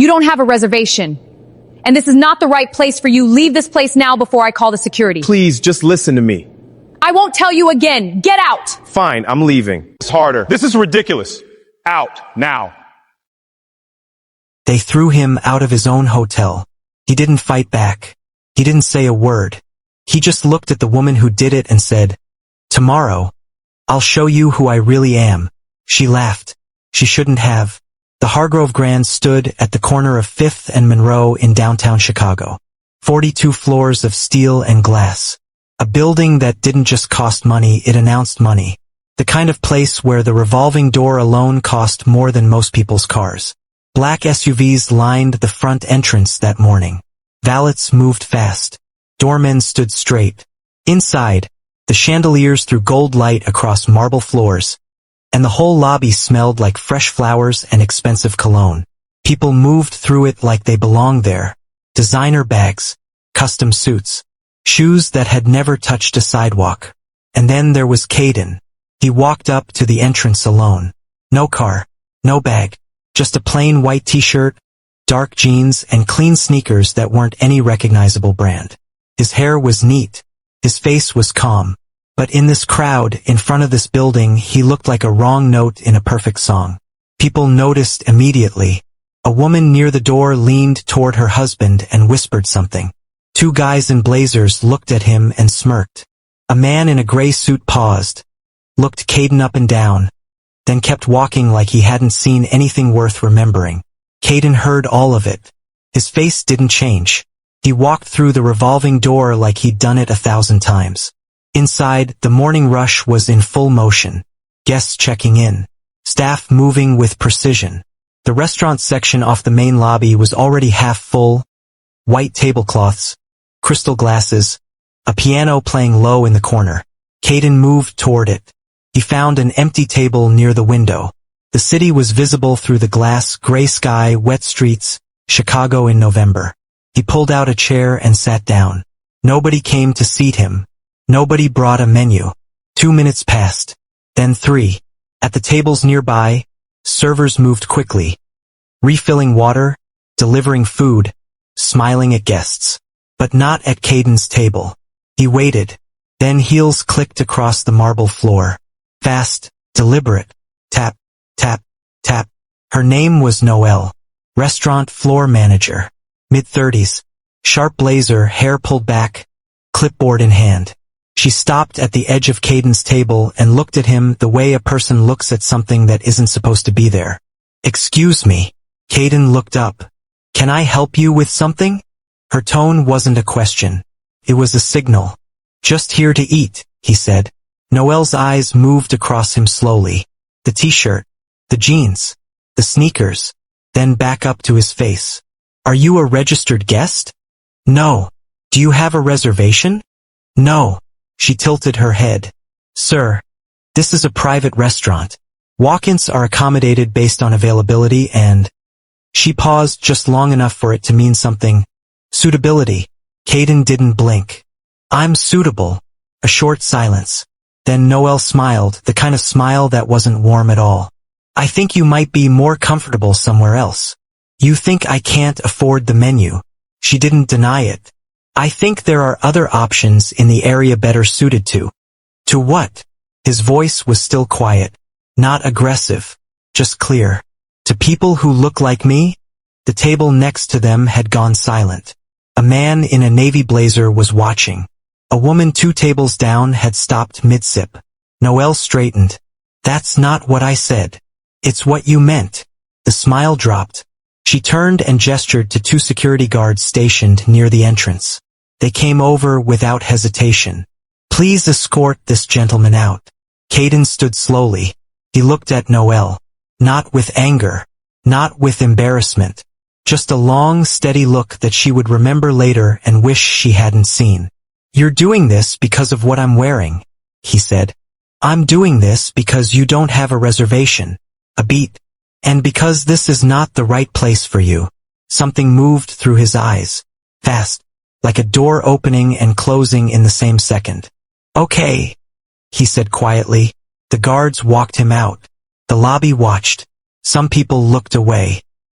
You don't have a reservation. And this is not the right place for you. Leave this place now before I call the security. Please, just listen to me. I won't tell you again. Get out! Fine, I'm leaving. It's harder. This is ridiculous. Out, now. They threw him out of his own hotel. He didn't fight back. He didn't say a word. He just looked at the woman who did it and said, "Tomorrow, I'll show you who I really am." She laughed. She shouldn't have. The Hargrove Grand stood at the corner of 5th and Monroe in downtown Chicago. 42 floors of steel and glass. A building that didn't just cost money, it announced money. The kind of place where the revolving door alone cost more than most people's cars. Black SUVs lined the front entrance that morning. Valets moved fast. Doormen stood straight. Inside, the chandeliers threw gold light across marble floors, and the whole lobby smelled like fresh flowers and expensive cologne. People moved through it like they belonged there. Designer bags, custom suits, shoes that had never touched a sidewalk. And then there was Caden. He walked up to the entrance alone. No car, no bag, just a plain white t-shirt, dark jeans, and clean sneakers that weren't any recognizable brand. His hair was neat. His face was calm. But in this crowd, in front of this building, he looked like a wrong note in a perfect song. People noticed immediately. A woman near the door leaned toward her husband and whispered something. Two guys in blazers looked at him and smirked. A man in a gray suit paused, looked Caden up and down, then kept walking like he hadn't seen anything worth remembering. Caden heard all of it. His face didn't change. He walked through the revolving door like he'd done it 1,000 times. Inside, the morning rush was in full motion. Guests checking in. Staff moving with precision. The restaurant section off the main lobby was already half full. White tablecloths, crystal glasses, a piano playing low in the corner. Caden moved toward it. He found an empty table near the window. The city was visible through the glass, gray sky, wet streets, Chicago in November. He pulled out a chair and sat down. Nobody came to seat him. Nobody brought a menu. 2 minutes passed. Then 3. At the tables nearby, servers moved quickly, refilling water, delivering food, smiling at guests. But not at Caden's table. He waited. Then heels clicked across the marble floor. Fast, deliberate. Tap, tap, tap. Her name was Noelle. Restaurant floor manager. Mid-30s. Sharp blazer, hair pulled back, clipboard in hand. She stopped at the edge of Caden's table and looked at him the way a person looks at something that isn't supposed to be there. "Excuse me." Caden looked up. "Can I help you with something?" Her tone wasn't a question. It was a signal. "Just here to eat," he said. Noelle's eyes moved across him slowly. The t-shirt, the jeans, the sneakers, then back up to his face. "Are you a registered guest?" "No." "Do you have a reservation?" "No." She tilted her head. "Sir, this is a private restaurant. Walk-ins are accommodated based on availability and—" She paused just long enough for it to mean something. "Suitability." Caden didn't blink. "I'm suitable." A short silence. Then Noelle smiled, the kind of smile that wasn't warm at all. "I think you might be more comfortable somewhere else. You think I can't afford the menu." She didn't deny it. "I think there are other options in the area better suited to." "To what?" His voice was still quiet. Not aggressive. Just clear. "To people who look like me?" The table next to them had gone silent. A man in a navy blazer was watching. A woman 2 tables down had stopped mid-sip. Noelle straightened. "That's not what I said. It's what you meant." The smile dropped. She turned and gestured to 2 security guards stationed near the entrance. They came over without hesitation. "Please escort this gentleman out." Caden stood slowly. He looked at Noelle. Not with anger. Not with embarrassment. Just a long, steady look that she would remember later and wish she hadn't seen. "You're doing this because of what I'm wearing," he said. "I'm doing this because you don't have a reservation." A beat. "And because this is not the right place for you." Something moved through his eyes. Fast. Like a door opening and closing in the same second. "Okay," he said quietly. The guards walked him out. The lobby watched. Some people looked away.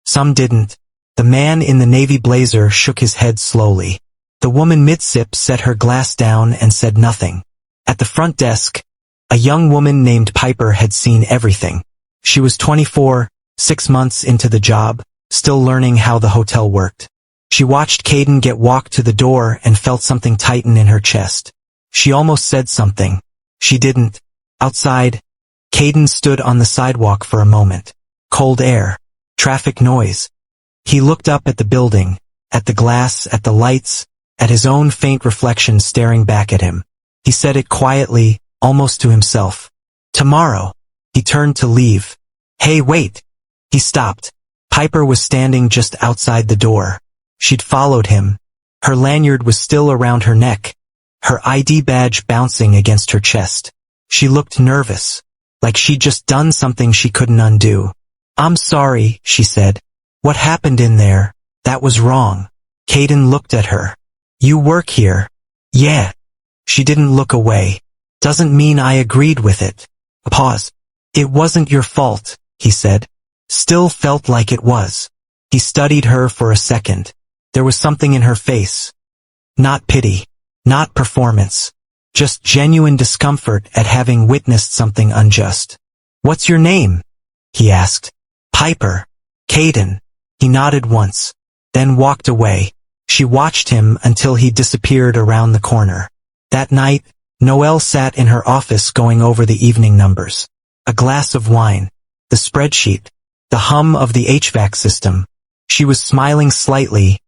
Some didn't. The man in the navy blazer shook his head slowly. The woman mid-sip set her glass down and said nothing. At the front desk, a young woman named Piper had seen everything. She was 24, 6 months into the job, still learning how the hotel worked. She watched Caden get walked to the door and felt something tighten in her chest. She almost said something. She didn't. Outside, Caden stood on the sidewalk for a moment. Cold air. Traffic noise. He looked up at the building, at the glass, at the lights, at his own faint reflection staring back at him. He said it quietly, almost to himself. Tomorrow. He turned to leave. Hey, wait. He stopped. Piper was standing just outside the door. She'd followed him. Her lanyard was still around her neck, her ID badge bouncing against her chest. She looked nervous, like she'd just done something she couldn't undo. I'm sorry, she said. What happened in there? That was wrong. Caden looked at her. You work here? Yeah. She didn't look away. Doesn't mean I agreed with it. A pause. It wasn't your fault, he said. Still felt like it was. He studied her for a second. There was something in her face. Not pity. Not performance. Just genuine discomfort at having witnessed something unjust. What's your name? He asked. Piper. Caden. He nodded once, then walked away. She watched him until he disappeared around the corner. That night, Noelle sat in her office going over the evening numbers. A glass of wine. The spreadsheet. The hum of the HVAC system. She was smiling slightly,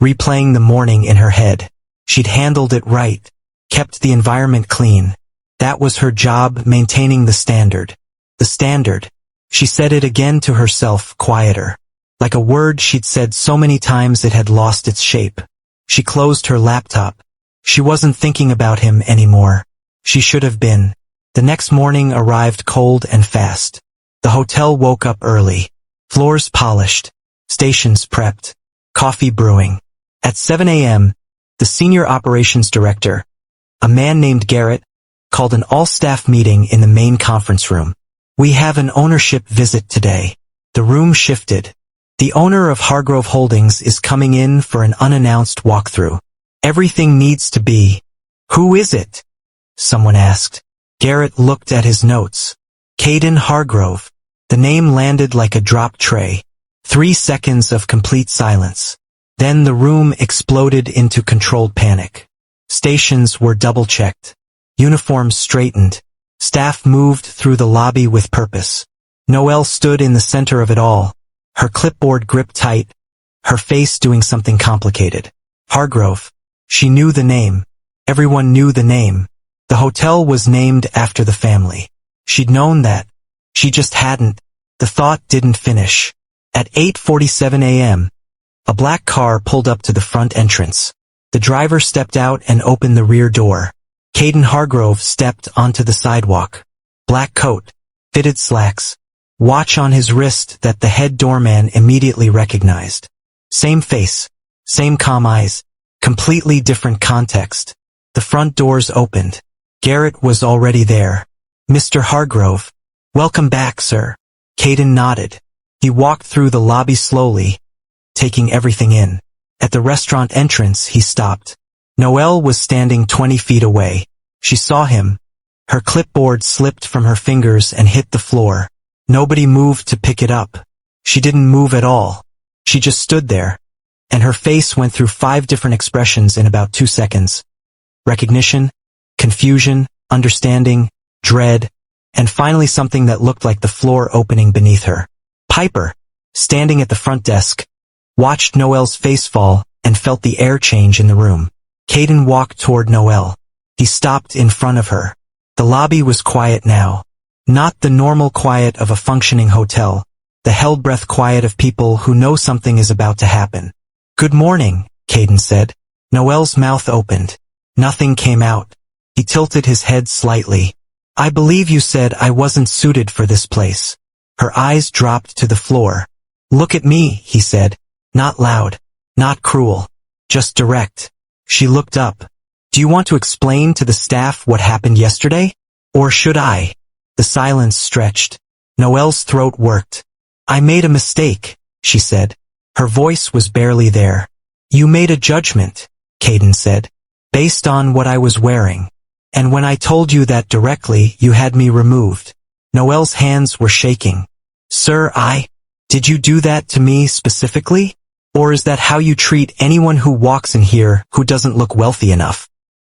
replaying the morning in her head. She'd handled it right, kept the environment clean. That was her job, maintaining the standard. The standard. She said it again to herself, quieter. Like a word she'd said so many times it had lost its shape. She closed her laptop. She wasn't thinking about him anymore. She should have been. The next morning arrived cold and fast. The hotel woke up early. Floors polished. Stations prepped. Coffee brewing. At 7 a.m., the senior operations director, a man named Garrett, called an all-staff meeting in the main conference room. We have an ownership visit today. The room shifted. The owner of Hargrove Holdings is coming in for an unannounced walkthrough. Everything needs to be. Who is it? Someone asked. Garrett looked at his notes. Caden Hargrove. The name landed like a drop tray. 3 seconds of complete silence. Then the room exploded into controlled panic. Stations were double-checked. Uniforms straightened. Staff moved through the lobby with purpose. Noelle stood in the center of it all, her clipboard gripped tight, her face doing something complicated. Hargrove. She knew the name. Everyone knew the name. The hotel was named after the family. She'd known that. She just hadn't. The thought didn't finish. At 8:47 a.m., a black car pulled up to the front entrance. The driver stepped out and opened the rear door. Caden Hargrove stepped onto the sidewalk. Black coat, fitted slacks, watch on his wrist that the head doorman immediately recognized. Same face, same calm eyes, completely different context. The front doors opened. Garrett was already there. Mr. Hargrove. Welcome back, sir. Caden nodded. He walked through the lobby slowly, taking everything in. At the restaurant entrance, he stopped. Noelle was standing 20 feet away. She saw him. Her clipboard slipped from her fingers and hit the floor. Nobody moved to pick it up. She didn't move at all. She just stood there. And her face went through 5 different expressions in about 2 seconds. Recognition, confusion, understanding, dread, and finally something that looked like the floor opening beneath her. Piper, standing at the front desk, watched Noelle's face fall and felt the air change in the room. Caden walked toward Noelle. He stopped in front of her. The lobby was quiet now. Not the normal quiet of a functioning hotel, the held-breath quiet of people who know something is about to happen. Good morning, Caden said. Noelle's mouth opened. Nothing came out. He tilted his head slightly. I believe you said I wasn't suited for this place. Her eyes dropped to the floor. Look at me, he said. Not loud, not cruel, just direct. She looked up. Do you want to explain to the staff what happened yesterday? Or should I? The silence stretched. Noelle's throat worked. I made a mistake, she said. Her voice was barely there. You made a judgment, Caden said, based on what I was wearing. And when I told you that directly, you had me removed. Noelle's hands were shaking. Sir, did you do that to me specifically? Or is that how you treat anyone who walks in here who doesn't look wealthy enough?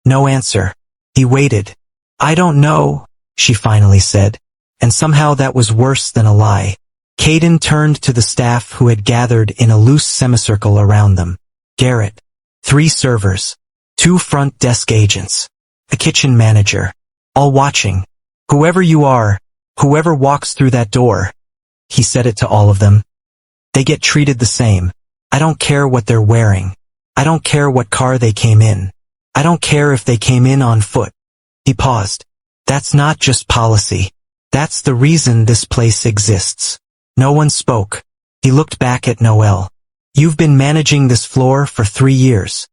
No answer. He waited. I don't know, she finally said. And somehow that was worse than a lie. Caden turned to the staff who had gathered in a loose semicircle around them. Garrett. 3 servers. 2 front desk agents. A kitchen manager. All watching. Whoever you are, whoever walks through that door. He said it to all of them. They get treated the same. I don't care what they're wearing. I don't care what car they came in. I don't care if they came in on foot. He paused. That's not just policy. That's the reason this place exists. No one spoke. He looked back at Noelle. You've been managing this floor for 3 years.